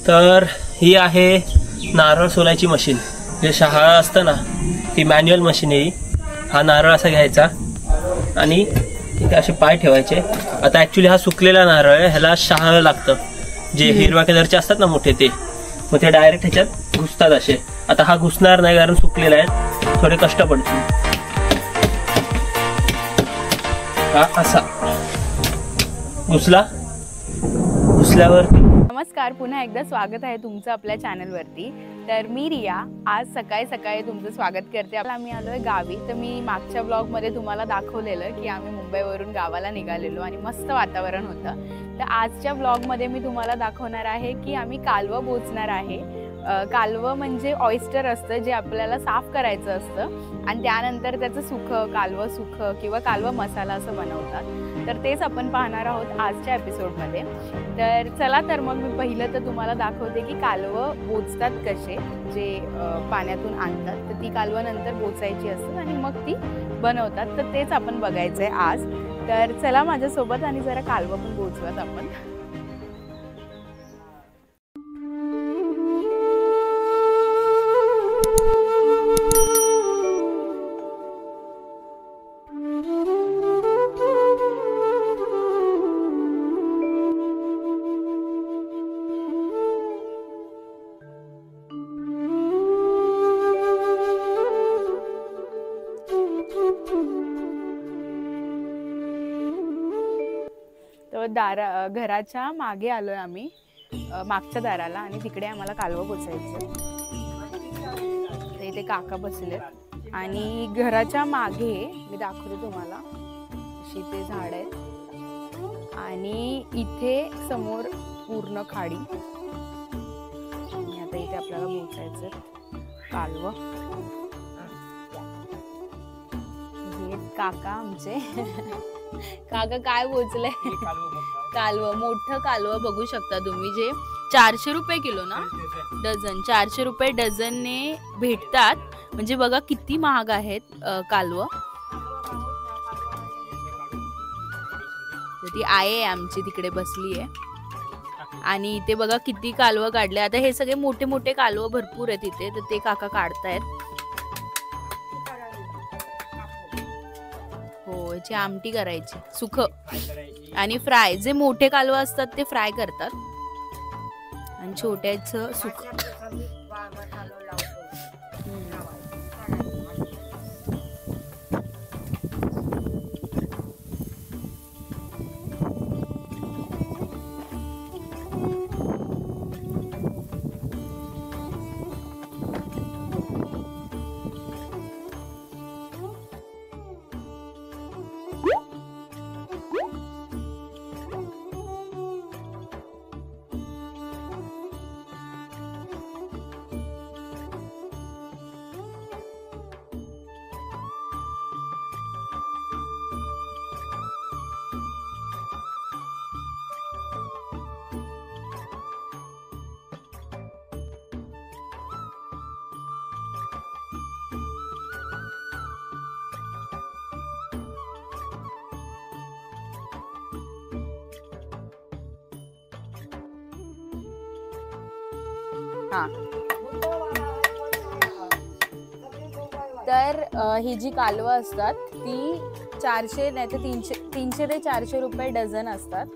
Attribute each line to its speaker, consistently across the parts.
Speaker 1: तर ही आहे नारळ सोलायची मशीन. जे शहाळा असतं ना ती मॅन्युअल मशीन आहे. हा नारळ असा घ्यायचा आणि इथे असे पाय ठेवायचे. आता ॲक्च्युली हा सुकलेला नारळ आहे, ह्याला शहाळं लागतं. जे हिरव्या कलरचे असतात ना मोठे ते, मग ते डायरेक्ट ह्याच्यात घुसतात असे. आता हा घुसणार नाही कारण सुकलेला आहे, थोडे कष्ट पडतील. हा असा घुसल्यावर.
Speaker 2: नमस्कार, पुन्हा एकदा स्वागत आहे तुमचं आपल्या चॅनलवरती. तर मी रिया आज सकाळी सकाळी तुमचं स्वागत करते. आम्ही आलोय गावी. तर मी मागच्या ब्लॉगमध्ये तुम्हाला दाखवलेलं की आम्ही मुंबईवरून गावाला निघालेलो आणि मस्त वातावरण होतं. तर आजच्या ब्लॉगमध्ये मी तुम्हाला दाखवणार आहे की आम्ही कालवं बोचणार आहे. कालवं म्हणजे ऑयस्टर असतं जे आपल्याला साफ करायचं असतं आणि त्यानंतर त्याचं सुखं, कालवं सुखं किंवा कालवं मसाला असं बनवतात. तर तेच आपण पाहणार आहोत आजच्या एपिसोडमध्ये. तर चला, तर मग मी पहिलं तर तुम्हाला दाखवते की कालवं बोचतात कसे. जे पाण्यातून आणतात तर ती कालवं नंतर बोचायची असतात आणि मग ती बनवतात. तर तेच आपण बघायचं आहे आज. तर चला माझ्यासोबत आणि जरा कालवं पण बोचूयात आपण. घराच्या मागे आलोय आम्ही, मागच्या दाराला, आणि तिकडे आम्हाला कालवं बोचायचं. तर इथे काका बसलेत आणि घराच्या मागे मी दाखवते तुम्हाला, अशी ते झाड आहेत आणि इथे समोर पूर्ण खाडी. आणि आता इथे आपल्याला बोचायचं कालवं. हे काका आमचे. काका काय बोचलंय? कालवं, मोठं कालवं बघू शकता तुम्ही, जे 400 रुपये किलो ना डझन. 400 रुपये डझनने भेटतात. म्हणजे बघा किती महाग आहेत कालवं. ती आहे आमची तिकडे बसली आहे आणि इथे बघा किती कालवं काढले. आता हे सगळे मोठे मोठे कालवं भरपूर आहेत इथे, तर ते काका काढतायत. हो, याची आमटी करायची, सुखं आणि फ्राय. जे मोठे कालवं असतात ते फ्राय करतात आणि छोट्याचं सुखं. हा, तर ही जी कालवं असतात ती 400 नाही तर 300 ते 400 रुपये डझन असतात.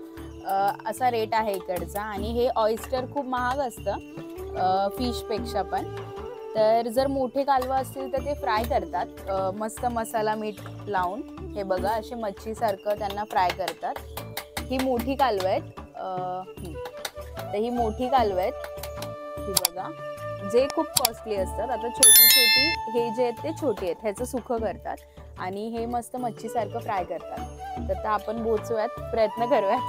Speaker 2: असा रेट आहे इकडचा. आणि हे ऑयस्टर खूप महाग असतं फिशपेक्षा पण. तर जर मोठे कालवं असतील तर ते फ्राय करतात मस्त मसाला मीठ लावून. हे बघा असे मच्छीसारखं त्यांना फ्राय करतात. ही मोठी कालवं आहेत. तर ही मोठी कालवं आहेत, ही बघा, जे खूप कॉस्टली असतात. आता छोटी छोटी हे जे आहेत ते छोटी आहेत, ह्याचं सुखं करतात आणि हे मस्त मच्छीसारखं फ्राय करतात. तर आता आपण बोचूयात, प्रयत्न करूयात.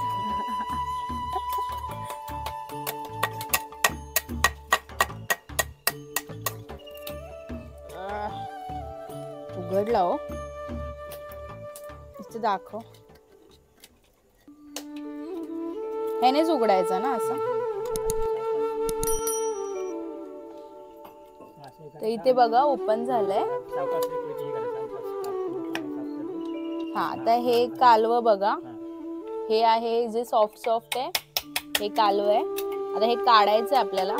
Speaker 2: उघडला हो, इथे दाखव. ह्यानेच उघडायचा ना असं. तर इथे बघा ओपन झालंय. हा, तर हे कालवं बघा, हे आहे जे सॉफ्ट सॉफ्ट आहे, हे कालवं आहे. आता हे काढायचं आपल्याला.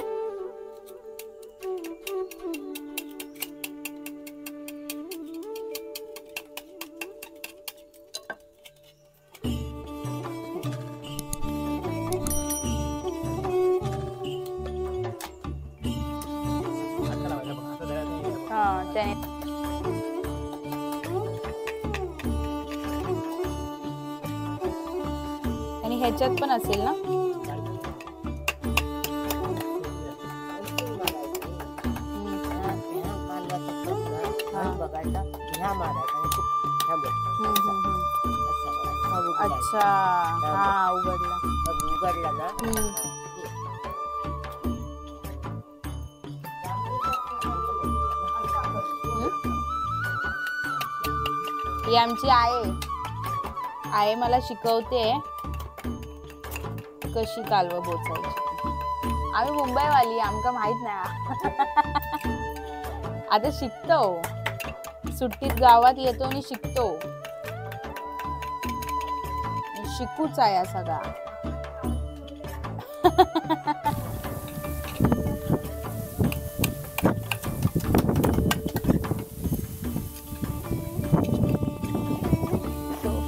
Speaker 2: आणि ह्याच्यात पण असेल ना. अच्छा हा उघडला ना. ही आमची आहे मला शिकवते कशी कालवं बोचायची. आम्ही मुंबईवाली, आमका माहित नाही. आता शिकतो, सुट्टीत गावात येतो आणि शिकतो. शिकूच आहे सगळा.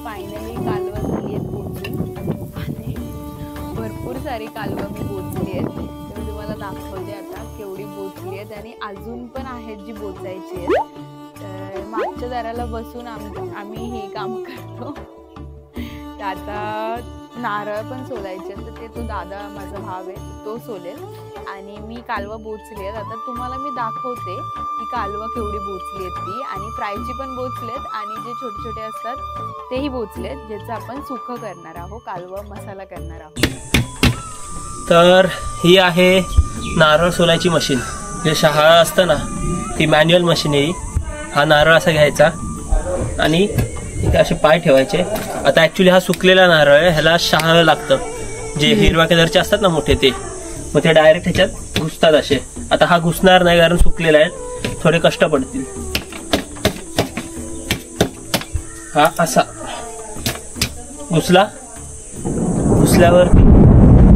Speaker 2: फायनली कालवं झाली आहेत बोचून आणि भरपूर सारी कालवं मी बोचली आहेत. तर तुम्हाला दाखवते आता केवढी बोचली आहेत आणि अजून पण आहेत जी बोचायची आहेत. तर मागच्या दाराला बसून आम्ही हे काम करतो. तर आता नारळ पण सोलायचे, तर ते तो दादा माझा भाव आहे तो सोलेल आणि मी कालवं बोचली आहेत. आता तुम्हाला मी दाखवते की कालवं केवढी बोचली आहेत ती, आणि फ्रायची पण बोचलेत आणि जे छोटे छोटे असतात तेही बोचलेत, ज्याचं आपण सुकं करणार आहोत, कालवं मसाला करणार आहोत.
Speaker 1: तर ही आहे नारळ सोलायची मशीन. जे शहाळा असतं ना ती मॅन्युअल मशीन आहे. हा नारळ असा घ्यायचा आणि इथे असे पाय ठेवायचे. आता ॲक्च्युली हा सुकलेला नारळ आहे, ह्याला शहाळं लागतं. जे हिरव्या कलरचे असतात ना मोठे ते, मग ते डायरेक्ट ह्याच्यात घुसतात असे. आता हा घुसणार नाही कारण सुकलेला आहे, थोडे कष्ट पडतील. हा असा घुसल्यावरती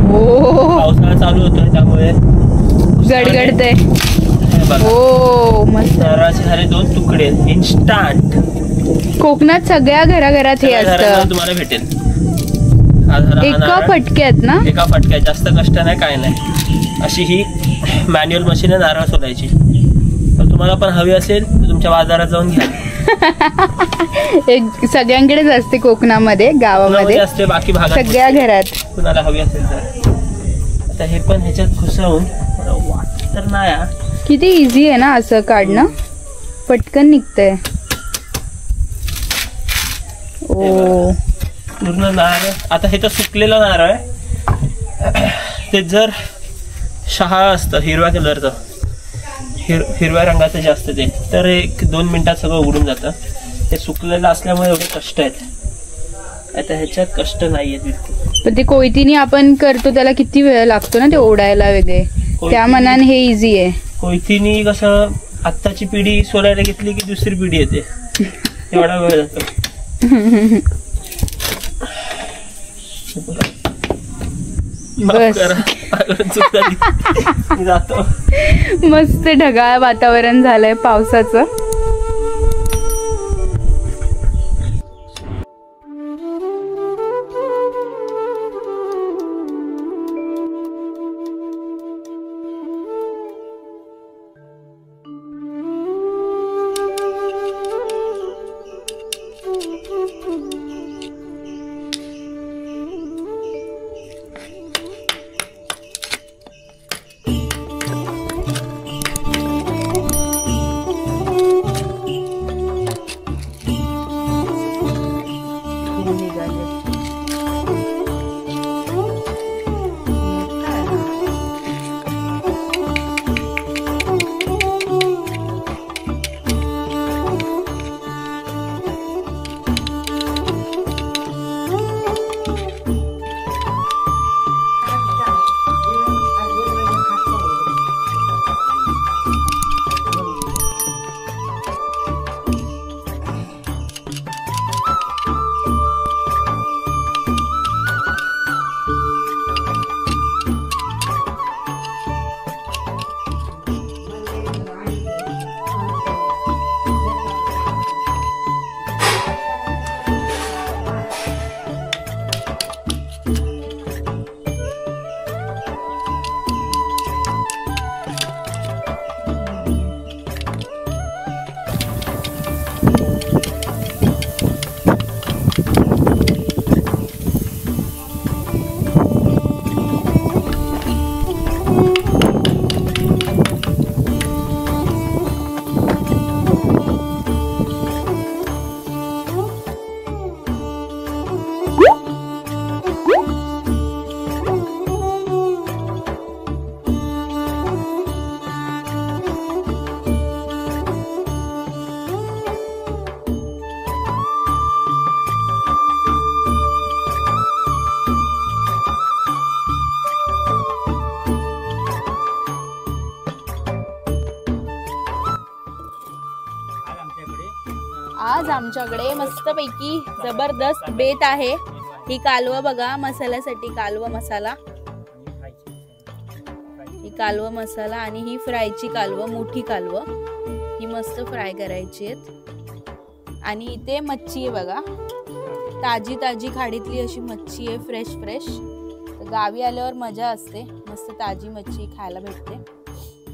Speaker 1: पावसाळा चालू होतोय त्यामुळे
Speaker 2: गडगडते. हो मस्त.
Speaker 1: नारळाचे झाले 2 तुकडे. इन्स्टंट
Speaker 2: कोकणात सगळ्या घराघरात हे असतं,
Speaker 1: तुम्हाला भेटेल.
Speaker 2: एका फटक्यात ना,
Speaker 1: एका फटक्यात, जास्त कष्ट नाही काय नाही. अशी ही मॅन्युअल मशीन आहे नारळ सोलायची. तर तुम्हाला पण हवी असेल तर तुमच्या बाजारात जाऊन घ्या.
Speaker 2: सगळ्यांकडेच असते कोकणामध्ये, गावामध्ये
Speaker 1: असते, बाकी भागात
Speaker 2: सगळ्या घरात.
Speaker 1: कुणाला हवी असेल तर. आता हे पण ह्याच्यात घुसवून वाटत तर नाही.
Speaker 2: किती इझी आहे ना असं काढणं, पटकन निघतंय. ओ
Speaker 1: पूर्ण नारळ. आता हे तर सुकलेलं नारळ आहे. ते जर शहाळा असतं हिरव्या कलरचं, हिरव्या रंगाचं जे असतं ते, तर 1-2 मिनिटात सगळं उघडून जातं. ते सुकलेलं असल्यामुळे एवढे कष्ट आहेत. आता ह्याच्यात कष्ट नाहीये बिलकुल.
Speaker 2: पण ते कोयतीने आपण करतो त्याला किती वेळ लागतो ना ते ओढायला वगैरे, त्या मनाने हे इझी आहे.
Speaker 1: कोयतीने कसं आत्ताची पिढी सोलायला घेतली की दुसरी पिढी येते, एवढा वेळ जातो. जातो.
Speaker 2: मस्त ढगाळ वातावरण झालंय पावसाचं. आज आमच्याकडे मस्तपैकी जबरदस्त बेत आहे। ही कालवा बघा, मसाल्यासाठी कालवा मसाला, ही कालवा मसाला आणि ही फ्रायची कालवा, मोठी कालवा ही मस्त फ्राय करायची आहेत। आणि इथे मच्छी आहे बघा, ताजी ताजी खाडीतली अशी मच्छी आहे, फ्रेश फ्रेश। तर गावी आल्यावर मजा असते, मस्त ताजी मच्छी खायला भेटते।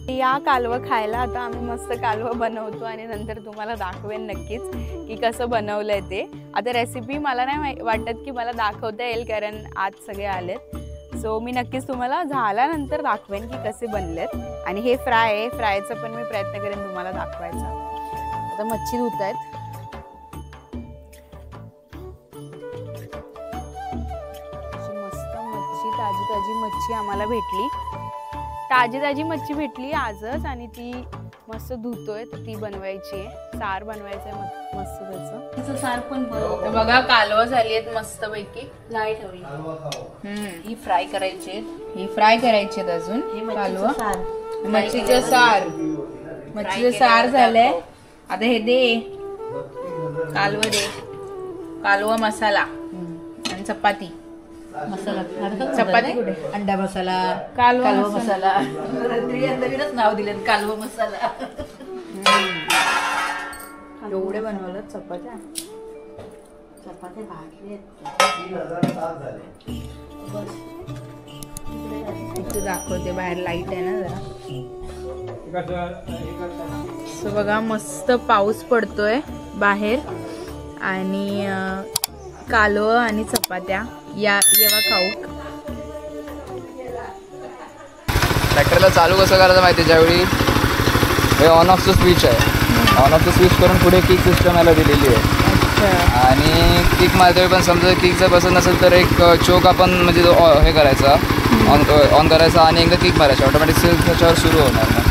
Speaker 2: या कालवं खायला आता आम्ही मस्त कालवं बनवतो आणि नंतर तुम्हाला दाखवेन नक्कीच की कसं बनवलंय ते। आता रेसिपी मला नाही वाटत की मला दाखवता येईल, कारण आज सगळे आलेत। सो मी नक्कीच तुम्हाला झाल्यानंतर दाखवेन की कसे बनलेत। आणि हे फ्राय आहे, फ्रायचा पण मी प्रयत्न करेन तुम्हाला दाखवायचा। आता मच्छी धुत आहेत, मस्त मच्छी, ताजी ताजी मच्छी आम्हाला भेटली, ताजी ताजी मच्छी भेटली आजच आणि ती मस्त धुतोय। तर ती बनवायची आहे, सार बनवायचं आहे मस्त त्याचं सार पण बघा। कालवं झाली आहेत मस्त पैकी, नाही ठेवली। ही फ्राय करायची आहेत, ही फ्राय करायची आहेत अजून कालवं, मच्छीचं सार, मच्छीचं सार झालंय। आता हे दे कालवं, दे कालवा मसाला आणि चपाती,
Speaker 3: मसाला
Speaker 2: चपाती कुठे,
Speaker 3: अंडा मसाला,
Speaker 2: कालवा
Speaker 3: मसाला, नवीनच नाव दिले कालवा मसाला।
Speaker 2: एवढे बनवलं चपात्या,
Speaker 3: चपाती भाजले
Speaker 2: इथे दाखवते, बाहेर लाईट आहे ना जरा। सो बघा मस्त पाऊस पडतोय बाहेर आणि कालवं आणि चपात्या या येवा खाऊक।
Speaker 4: ट्रॅक्टरला चालू कसं करायचं माहिती, ज्यावेळी हे ऑन ऑफचं स्विच आहे, ऑन ऑफचं स्विच करून पुढे किक सिस्टम याला दिलेली आहे। आणि किक मारते पण समजा किक जर बसत नसेल तर एक चोक आपण म्हणजे हे करायचा, ऑन करायचा आणि एकदा किक मारायचा, ऑटोमॅटिक त्याच्यावर सुरू होणार ना।